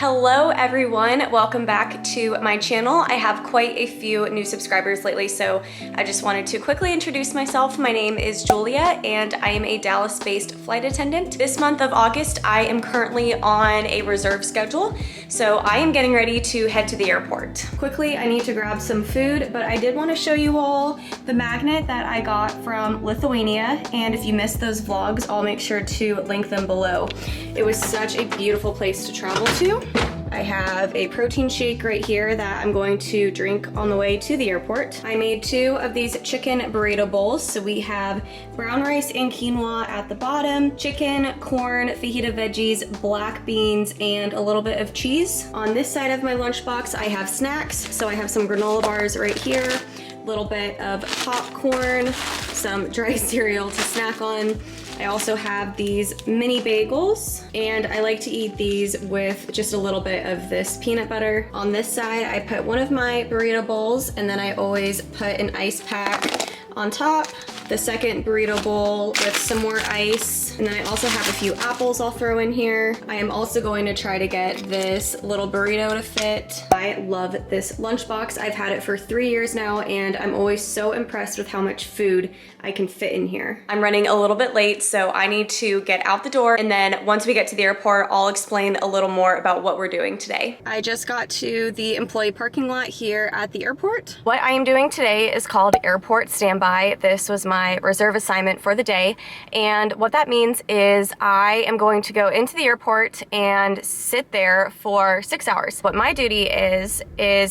Hello everyone, welcome back to my channel. I have quite a few new subscribers lately, so I just wanted to quickly introduce myself. My name is Julia and I am a Dallas-based flight attendant. This month of August, I am currently on a reserve schedule, so I am getting ready to head to the airport. Quickly, I need to grab some food, but I did want to show you all the magnet that I got from Lithuania, and if you missed those vlogs, I'll make sure to link them below. It was such a beautiful place to travel to. I have a protein shake right here that I'm going to drink on the way to the airport. I made 2 of these chicken burrito bowls. So we have brown rice and quinoa at the bottom, chicken, corn, fajita veggies, black beans, and a little bit of cheese. On this side of my lunchbox, I have snacks. So I have some granola bars right here, a little bit of popcorn, some dry cereal to snack on. I also have these mini bagels, and I like to eat these with just a little bit of this peanut butter. On this side, I put one of my burrito bowls, and then I always put an ice pack on top. The second burrito bowl with some more ice, and then I also have a few apples I'll throw in here. I am also going to try to get this little burrito to fit. I love this lunchbox. I've had it for 3 years now, and I'm always so impressed with how much food I can fit in here. I'm running a little bit late, so I need to get out the door, and then once we get to the airport, I'll explain a little more about what we're doing today. I just got to the employee parking lot here at the airport. What I am doing today is called airport standby. This was my reserve assignment for the day, and what that means is I am going to go into the airport and sit there for 6 hours. What my duty is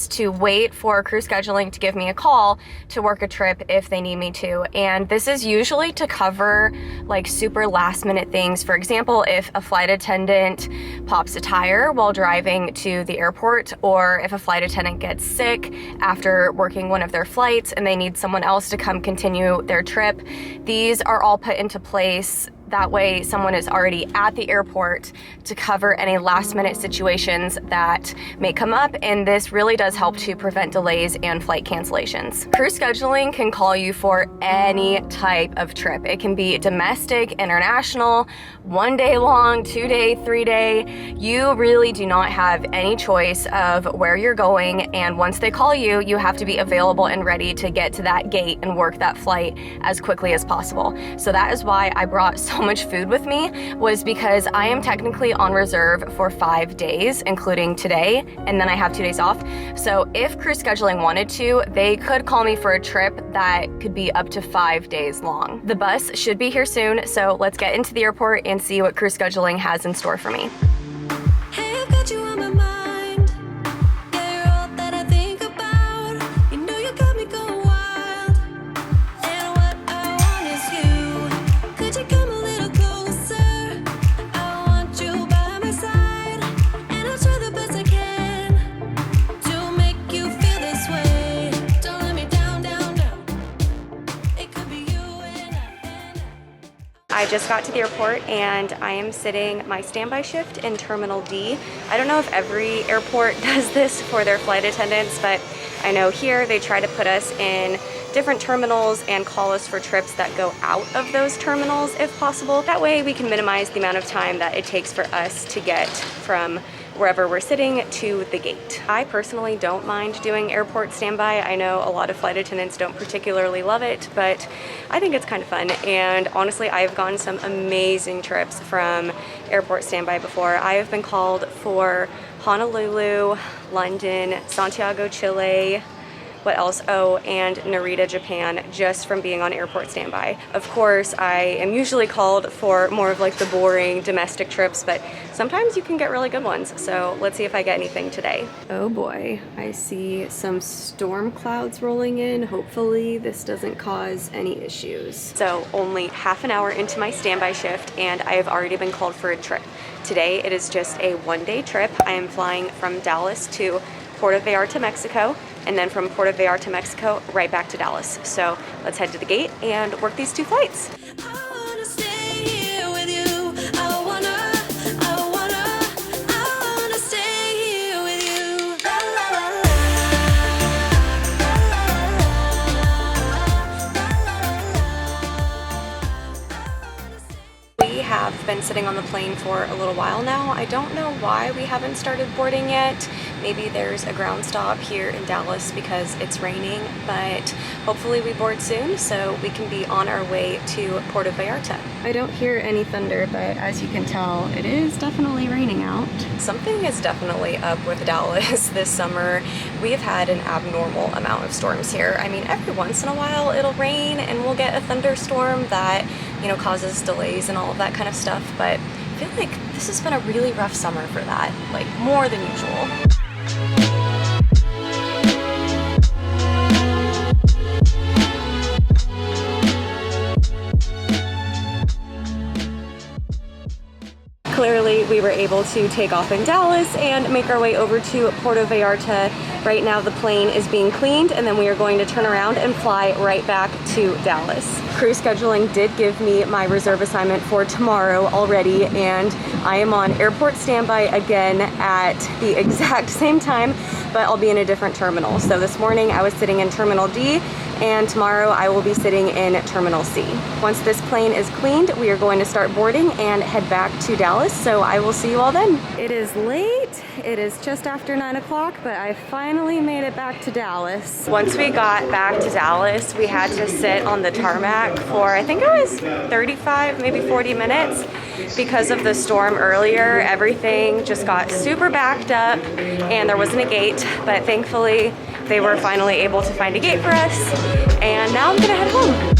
to wait for crew scheduling to give me a call to work a trip if they need me to, and this is usually to cover like super last minute things. For example, if a flight attendant pops a tire while driving to the airport, or if a flight attendant gets sick after working one of their flights and they need someone else to come continue their trip. These are all put into place. That way someone is already at the airport to cover any last minute situations that may come up, and this really does help to prevent delays and flight cancellations. Crew scheduling can call you for any type of trip. It can be domestic, international, 1 day long, 2 day, 3 day. You really do not have any choice of where you're going, and once they call you, you have to be available and ready to get to that gate and work that flight as quickly as possible. So that is why I brought so much food with me, was because I am technically on reserve for 5 days, including today, and then I have 2 days off. So if crew scheduling wanted to, they could call me for a trip that could be up to 5 days long. The bus should be here soon, so let's get into the airport and see what crew scheduling has in store for me. Hey, I've got you on my mind. Yeah, you're all that I think about. You know you got me going wild. And what I want is you. Could you come a little closer? I want you by my side, and I'll try the best I can to make you feel this way. Don't let me down, down, down. It could be you and I just got to the airport and I am sitting my standby shift in Terminal D. I don't know if every airport does this for their flight attendants, but I know here they try to put us in different terminals and call us for trips that go out of those terminals if possible. That way we can minimize the amount of time that it takes for us to get from wherever we're sitting to the gate. I personally don't mind doing airport standby. I know a lot of flight attendants don't particularly love it, but I think it's kind of fun. And honestly, I've gone some amazing trips from airport standby before. I have been called for Honolulu, London, Santiago, Chile, what else? Oh, and Narita, Japan, just from being on airport standby. Of course, I am usually called for more of like the boring domestic trips, but sometimes you can get really good ones. So let's see if I get anything today. Oh boy, I see some storm clouds rolling in. Hopefully this doesn't cause any issues. So only half an hour into my standby shift and I have already been called for a trip. Today it is just a 1-day trip. I am flying from Dallas to Puerto Vallarta, Mexico, and then from Puerto Vallarta, Mexico, right back to Dallas. So let's head to the gate and work these 2 flights. I wanna stay here with you. I wanna stay here with you. La, la, la, la. We have been sitting on the plane for a little while now. I don't know why we haven't started boarding yet. Maybe there's a ground stop here in Dallas because it's raining, but hopefully we board soon so we can be on our way to Puerto Vallarta. I don't hear any thunder, but as you can tell, it is definitely raining out. Something is definitely up with Dallas this summer. We have had an abnormal amount of storms here. I mean, every once in a while it'll rain and we'll get a thunderstorm that, you know, causes delays and all of that kind of stuff, but I feel like this has been a really rough summer for that, like more than usual. Clearly, we were able to take off in Dallas and make our way over to Puerto Vallarta. Right now, the plane is being cleaned, and then we are going to turn around and fly right back to Dallas. Crew scheduling did give me my reserve assignment for tomorrow already, and I am on airport standby again at the exact same time, but I'll be in a different terminal. So this morning, I was sitting in Terminal D, and tomorrow I will be sitting in Terminal C. Once this plane is cleaned, we are going to start boarding and head back to Dallas, so I will see you all then. It is late. It is just after 9 o'clock, but I finally made it back to Dallas. Once we got back to Dallas, we had to sit on the tarmac for, I think it was 35, maybe 40 minutes. Because of the storm earlier, everything just got super backed up and there wasn't a gate, but thankfully they were finally able to find a gate for us, and now I'm gonna head home.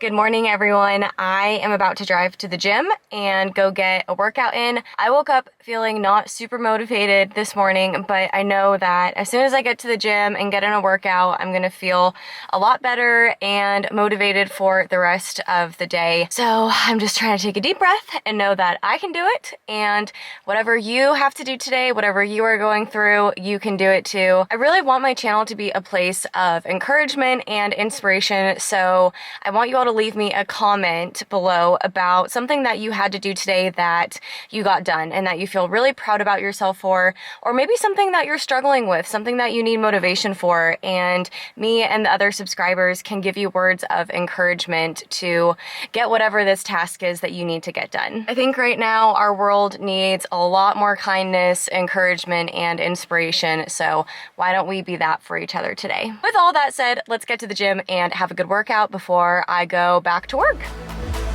Good morning, everyone. I am about to drive to the gym and go get a workout in. I woke up feeling not super motivated this morning, but I know that as soon as I get to the gym and get in a workout, I'm gonna feel a lot better and motivated for the rest of the day. So I'm just trying to take a deep breath and know that I can do it, and whatever you have to do today, whatever you are going through, you can do it too. I really want my channel to be a place of encouragement and inspiration, so I want you all to leave me a comment below about something that you had to do today that you got done and that you feel really proud about yourself for, or maybe something that you're struggling with, something that you need motivation for, and me and the other subscribers can give you words of encouragement to get whatever this task is that you need to get done. I think right now our world needs a lot more kindness, encouragement, and inspiration, so why don't we be that for each other today? With all that said, let's get to the gym and have a good workout before I go back to work.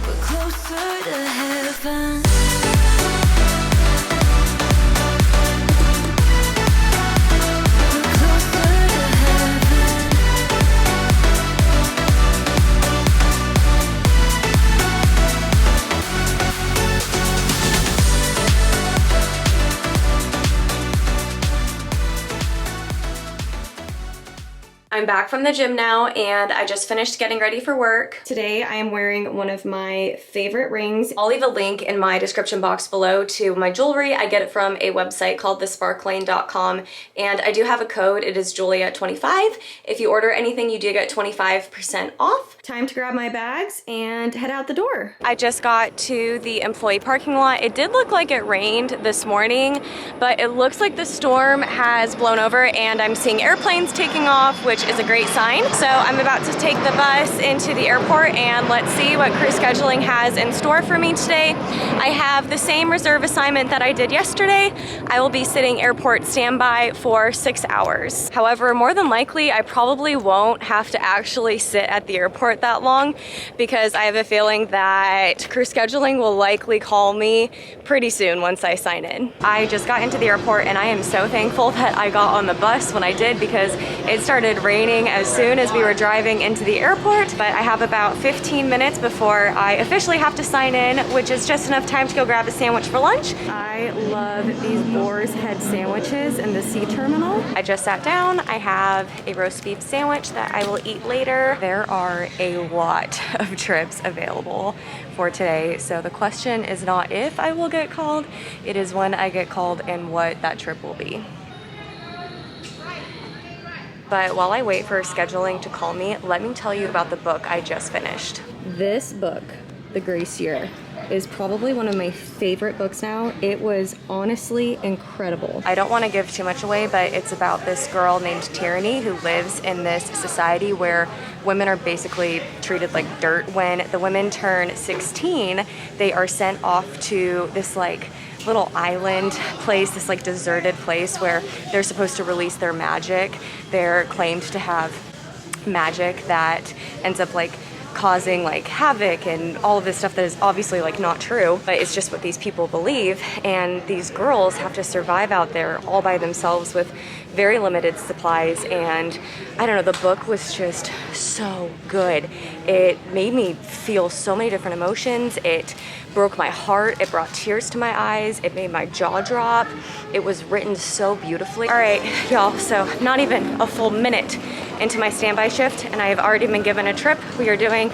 We're closer to heaven. I'm back from the gym now, and I just finished getting ready for work. Today I am wearing one of my favorite rings. I'll leave a link in my description box below to my jewelry. I get it from a website called thesparklane.com, and I do have a code. It is Julia25. If you order anything, you do get 25% off. Time to grab my bags and head out the door. I just got to the employee parking lot. It did look like it rained this morning, but it looks like the storm has blown over and I'm seeing airplanes taking off, which is a great sign. So I'm about to take the bus into the airport and let's see what crew scheduling has in store for me today. I have the same reserve assignment that I did yesterday. I will be sitting airport standby for 6 hours. However, more than likely, I probably won't have to actually sit at the airport that long because I have a feeling that crew scheduling will likely call me pretty soon once I sign in. I just got into the airport and I am so thankful that I got on the bus when I did because it started raining raining as soon as we were driving into the airport, but I have about 15 minutes before I officially have to sign in, which is just enough time to go grab a sandwich for lunch. I love these boar's head sandwiches in the C terminal. I just sat down. I have a roast beef sandwich that I will eat later. There are a lot of trips available for today, so the question is not if I will get called, it is when I get called and what that trip will be. But while I wait for scheduling to call me, let me tell you about the book I just finished. This book, The Grace Year, is probably one of my favorite books now. It was honestly incredible. I don't want to give too much away, but it's about this girl named Tyranny who lives in this society where women are basically treated like dirt. When the women turn 16, they are sent off to this like little island place, this like deserted place where they're supposed to release their magic. They're claimed to have magic that ends up like causing like havoc and all of this stuff that is obviously like not true, but it's just what these people believe. And these girls have to survive out there all by themselves with very limited supplies. And I don't know, the book was just so good. It made me feel so many different emotions. It broke my heart. It brought tears to my eyes. It made my jaw drop. It was written so beautifully. All right, y'all, so not even a full minute into my standby shift, and I have already been given a trip. We are doing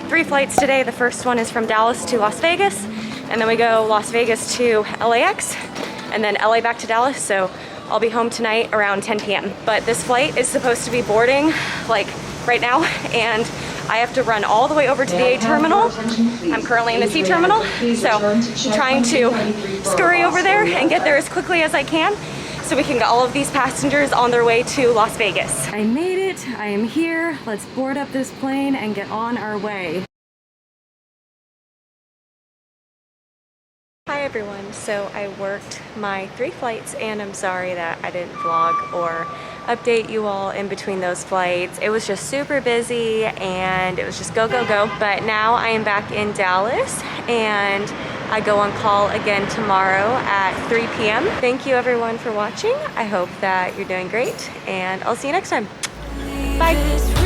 3 flights today. The first one is from Dallas to Las Vegas, and then we go Las Vegas to LAX, and then LA back to Dallas, so I'll be home tonight around 10 p.m. But this flight is supposed to be boarding like right now, and I have to run all the way over to the A terminal. I'm currently in the C terminal, so I'm trying to scurry over there and get there as quickly as I can so we can get all of these passengers on their way to Las Vegas. I made it, I am here. Let's board up this plane and get on our way. Hi everyone, so I worked my 3 flights and I'm sorry that I didn't vlog or update you all in between those flights. It was just super busy and it was just go, go, go. But now I am back in Dallas and I go on call again tomorrow at 3 p.m. Thank you everyone for watching. I hope that you're doing great and I'll see you next time. Bye.